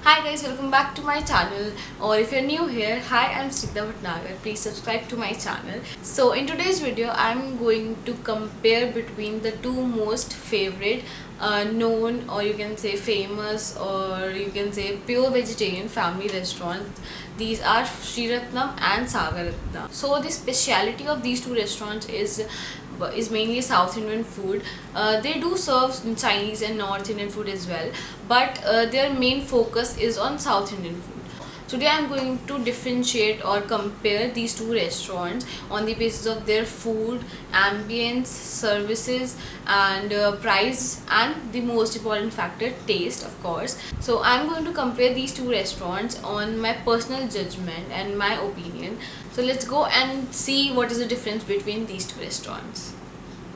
Hi guys, welcome back to my channel, or if you're new here, hi, I'm Snigdha Bhatnagar. Please subscribe to my channel. So in today's video I'm going to compare between the two most favorite known, or you can say famous, or you can say pure vegetarian family restaurants. These are Sri Ratnam and Sagar Ratna. So the speciality of these two restaurants is mainly South Indian food. They do serve Chinese and North Indian food as well, but their main focus is on South Indian food. Today I'm going to differentiate or compare these two restaurants on the basis of their food, ambience, services, and price, and the most important factor, taste, of course. So I'm going to compare these two restaurants on my personal judgment and my opinion. So let's go and see what is the difference between these two restaurants.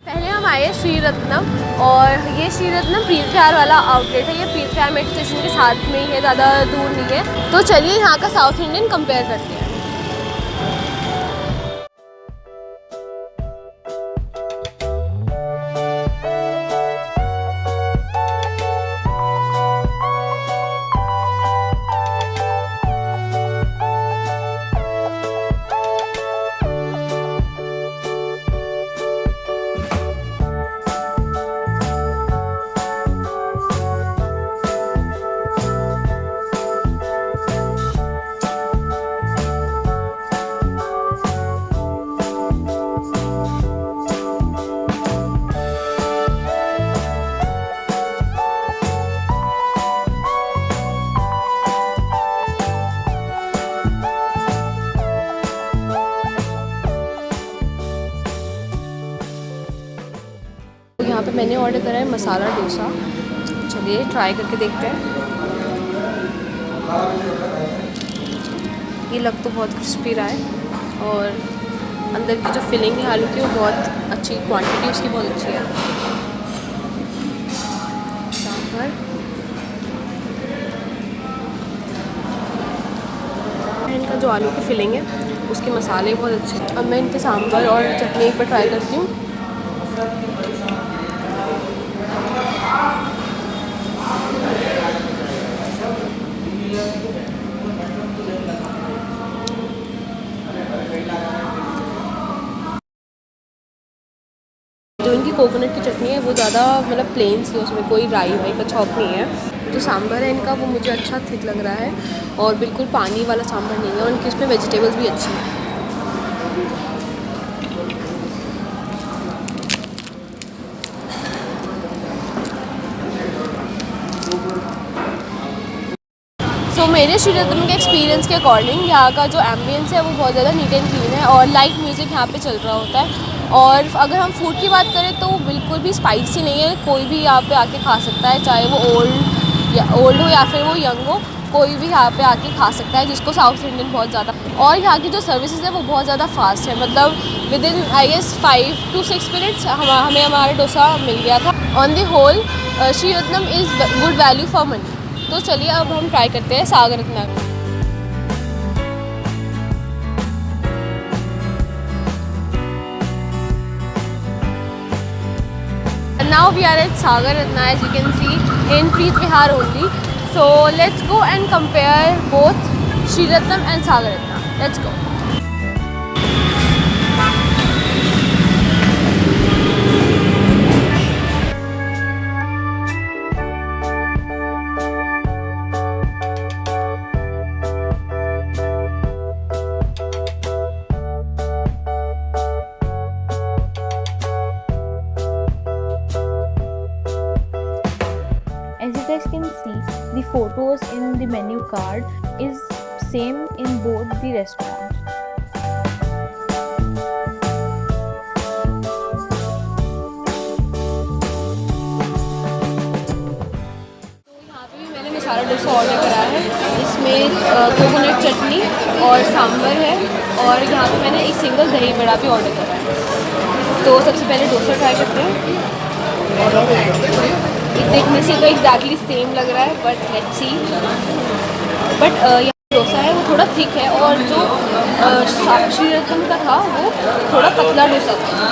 पहले हम आए श्री रत्नम, और ये श्री रत्नम पीर प्यार वाला outlet है। ये पीर प्यार मेट्रो स्टेशन के साथ में ही है, ज़्यादा दूर नहीं है। तो चलिए यहाँ का साउथ इंडियन कंपेयर करते हैं। यहाँ पे मैंने ऑर्डर करा है मसाला डोसा। चलिए ट्राई करके देखते हैं। ये लग तो बहुत क्रिस्पी रहा है, और अंदर की जो फिलिंग है आलू की वो बहुत अच्छी, क्वांटिटी उसकी बहुत अच्छी है। सांभर, इनका जो आलू की फिलिंग है उसके मसाले बहुत अच्छे हैं। अब मैं इनके सांभर और चटनी एक बार ट्राई करती हूँ। जो इनकी कोकोनट की चटनी है वो ज़्यादा मतलब प्लेन सी, उसमें कोई राई वाई का छौंक नहीं है। जो सांभर है इनका वो मुझे अच्छा थिक लग रहा है, और बिल्कुल पानी वाला सांभर नहीं है, और इनकी इसमें वेजिटेबल्स भी अच्छी हैं। तो मेरे श्री रत्नम के एक्सपीरियंस के अकॉर्डिंग यहाँ का जो एम्बियंस है वो बहुत ज़्यादा नीट एंड क्लीन है, और लाइट म्यूज़िक यहाँ पे चल रहा होता है। और अगर हम फूड की बात करें तो बिल्कुल भी स्पाइसी नहीं है। कोई भी यहाँ पे आके खा सकता है, चाहे वो ओल्ड हो या फिर वो यंग हो, कोई भी यहाँ पे आके खा सकता है जिसको साउथ इंडियन बहुत ज़्यादा। और यहाँ की जो सर्विसेज है वो बहुत ज़्यादा फास्ट है, मतलब within I guess 5 to 6 minutes हमें हमारा डोसा मिल गया था। On the whole Shri Ratnam is good value for money. तो चलिए अब हम ट्राई करते हैं Sagar Ratna. Now we are at Sagar Ratna, as you can see, in Preet Vihar only. So let's go and compare both Sri Ratnam and Sagar Ratna. Let's go. As you guys can see, the photos in the menu card is same in both the restaurants. यहाँ पे भी मैंने masala dosa order करा है। इसमें coconut चटनी और सांभर है, और यहाँ पे मैंने एक सिंगल दही बड़ा भी ऑर्डर करा है। तो सबसे पहले डोसा ट्राई करते हैं। देखने से तो एग्जैक्टली सेम लग रहा है, बट लेट्स सी। बट यहाँ डोसा है वो थोड़ा थिक है, और जो श्री रत्नम का था वो थोड़ा पतला डोसा था।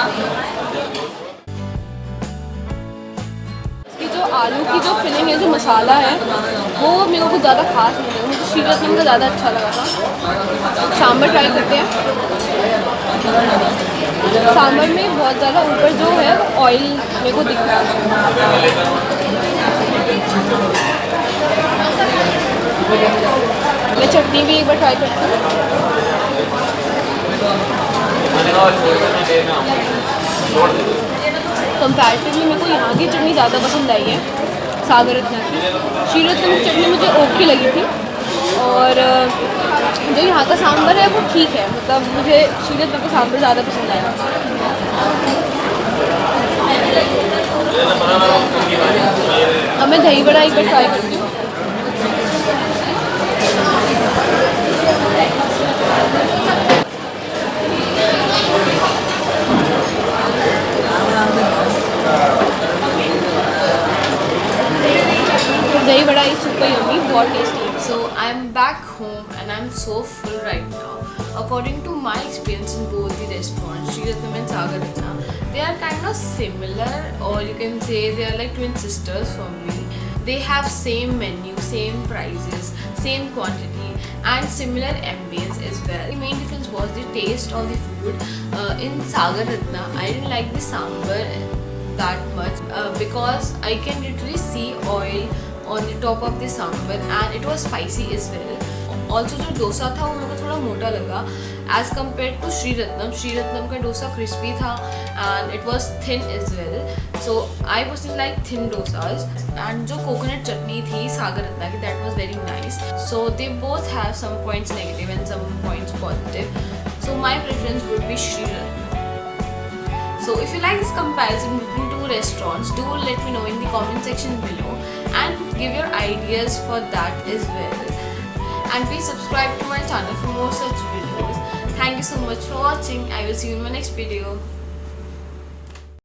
इसकी जो आलू की जो फिलिंग है, जो मसाला है, वो मेरे को कुछ ज़्यादा खास नहीं लगा। मुझे श्रीरत्नम का ज़्यादा अच्छा लगा था। सांभर ट्राई करते हैं। सांभर में बहुत ज़्यादा ऊपर जो है वो ऑयल मेरे को दिख रहा है। मैं चटनी भी एक बार ट्राई करती हूँ। कंपैरेटिवली मेरे को यहाँ की चटनी ज़्यादा पसंद आई है, सागर रत्ना की। श्रीरत्नम की चटनी मुझे ओके लगी थी, और जो यहाँ का सांभर है वो ठीक है। मतलब मुझे श्रीरत्नम का सांभर ज़्यादा पसंद आया। अब मैं दही बड़ा एक बार ट्राई करती हूँ। दही बड़ा इज सुपर यम्मी, बहुत tasty. So I'm back home and I'm so full right now. According to my experience in both the restaurants, Sri Ratnam and Sagar Ratna, they are kind of similar, or you can say they are like twin sisters for me. They have same menu, same prices, same quantity, and similar ambience as well. The main difference was the taste of the food. In Sagar Ratna, I didn't like the sambar that much because I can literally see oil on the top of the sambar, and it was spicy as well. Also जो डोसा था वो मेरे को थोड़ा मोटा लगा as compared to Sri Ratnam. Sri Ratnam का dosa crispy था and it was thin as well. So I personally like thin dosas. And जो coconut chutney थी Sagar Ratna की, that was very nice. So they both have some points negative and some points positive. So my preference would be Sri Ratnam. So if you like this comparison between two restaurants, do let me know in the comment section below and give your ideas for that as well. And please subscribe to my channel for more such videos. Thank you so much for watching. I will see you in my next video.